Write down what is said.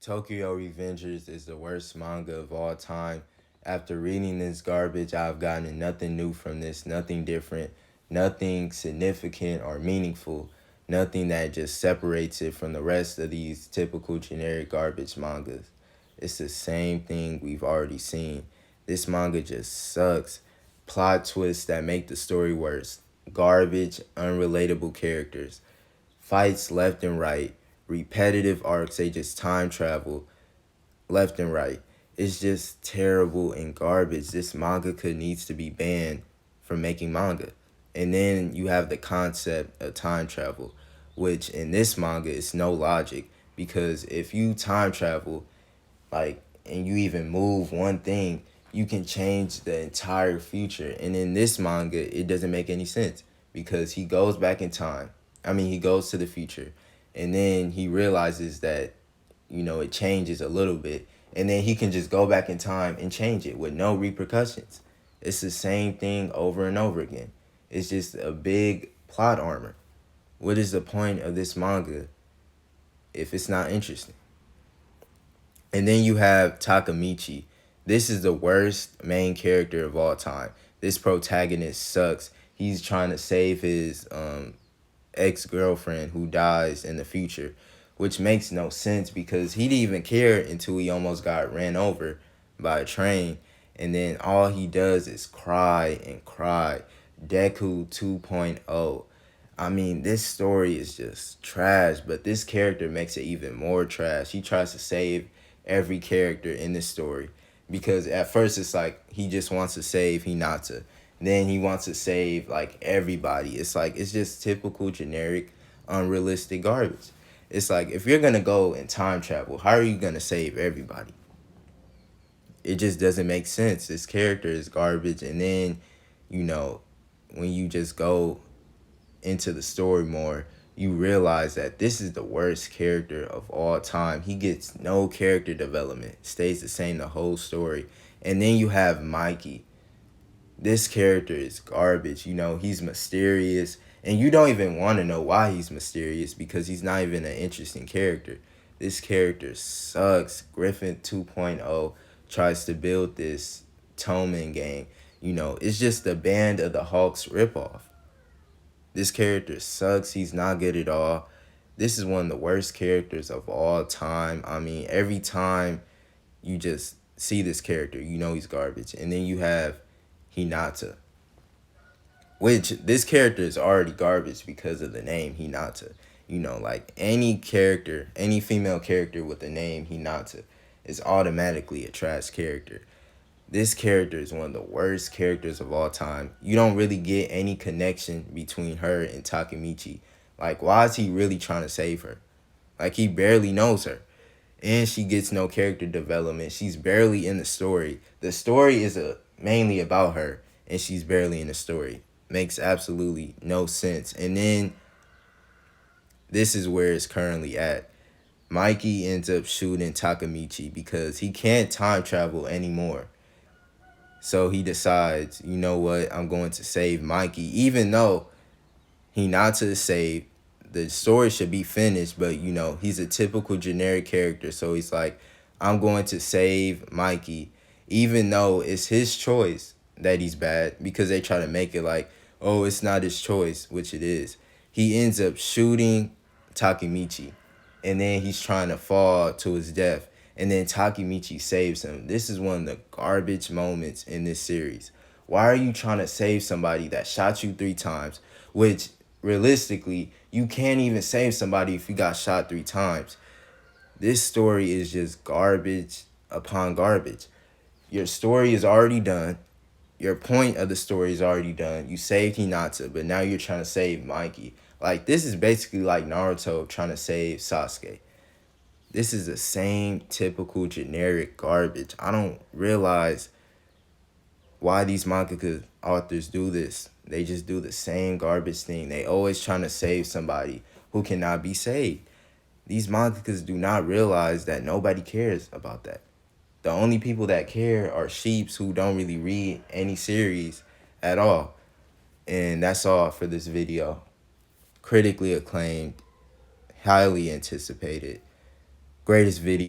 Tokyo Revengers is the worst manga of all time. After reading this garbage, I've gotten nothing new from this, nothing different, nothing significant or meaningful, nothing that just separates it from the rest of these typical generic garbage mangas. It's the same thing we've already seen. This manga just sucks. Plot twists that make the story worse. Garbage, unrelatable characters. Fights left and right, repetitive arcs, they just time travel left and right. It's just terrible and garbage. This mangaka needs to be banned from making manga. And then you have the concept of time travel, which in this manga is no logic because if you time travel, like, and you even move one thing, you can change the entire future. And in this manga, it doesn't make any sense because he goes back in time. I mean, he goes to the future, and then he realizes that, it changes a little bit, and then he can just go back in time and change it with no repercussions. It's the same thing over and over again. It's just a big plot armor. What is the point of this manga if it's not interesting? And then you have Takamichi. This is the worst main character of all time. This protagonist sucks. He's trying to save his ex-girlfriend who dies in the future, which makes no sense because he didn't even care until he almost got ran over by a train. And then all he does is cry and cry. Deku 2.0. I mean, this story is just trash, but this character makes it even more trash. He tries to save every character in this story because at first it's like he just wants to save Hinata. Then he wants to save like everybody. It's like it's just typical generic unrealistic garbage. It's like if you're going to go in time travel, how are you going to save everybody? It just doesn't make sense. This character is garbage, and then, you know, when you just go into the story more, you realize that this is the worst character of all time. He gets no character development, stays the same the whole story. And then you have Mikey. This character is garbage. He's mysterious, and you don't even want to know why he's mysterious because he's not even an interesting character. This character sucks. Griffin 2.0 tries to build this Toman gang. It's just the Band of the Hawks ripoff. This character sucks. He's not good at all. This is one of the worst characters of all time. I mean, every time you just see this character, he's garbage. And then you have Hinata, which this character is already garbage because of the name Hinata. Like any character, any female character with the name Hinata is automatically a trash character. This character is one of the worst characters of all time. You don't really get any connection between her and Takamichi. Like, why is he really trying to save her? Like, he barely knows her. And she gets no character development. She's barely in the story. The story is mainly about her, and she's barely in the story. Makes absolutely no sense. And then, this is where it's currently at. Mikey ends up shooting Takamichi because he can't time travel anymore. So he decides, you know what, I'm going to save Mikey. Even though Hinata is saved, the story should be finished, but, he's a typical generic character. So he's like, I'm going to save Mikey, even though it's his choice that he's bad because they try to make it like, oh, it's not his choice, which it is. He ends up shooting Takamichi, and then he's trying to fall to his death. And then Takamichi saves him. This is one of the garbage moments in this series. Why are you trying to save somebody that shot you 3 times? Which, realistically, you can't even save somebody if you got shot 3 times. This story is just garbage upon garbage. Your story is already done. Your point of the story is already done. You saved Hinata, but now you're trying to save Mikey. Like, this is basically like Naruto trying to save Sasuke. This is the same typical generic garbage. I don't realize why these manga authors do this. They just do the same garbage thing. They always trying to save somebody who cannot be saved. These mangakas do not realize that nobody cares about that. The only people that care are sheeps who don't really read any series at all. And that's all for this video. Critically acclaimed, highly anticipated, greatest video.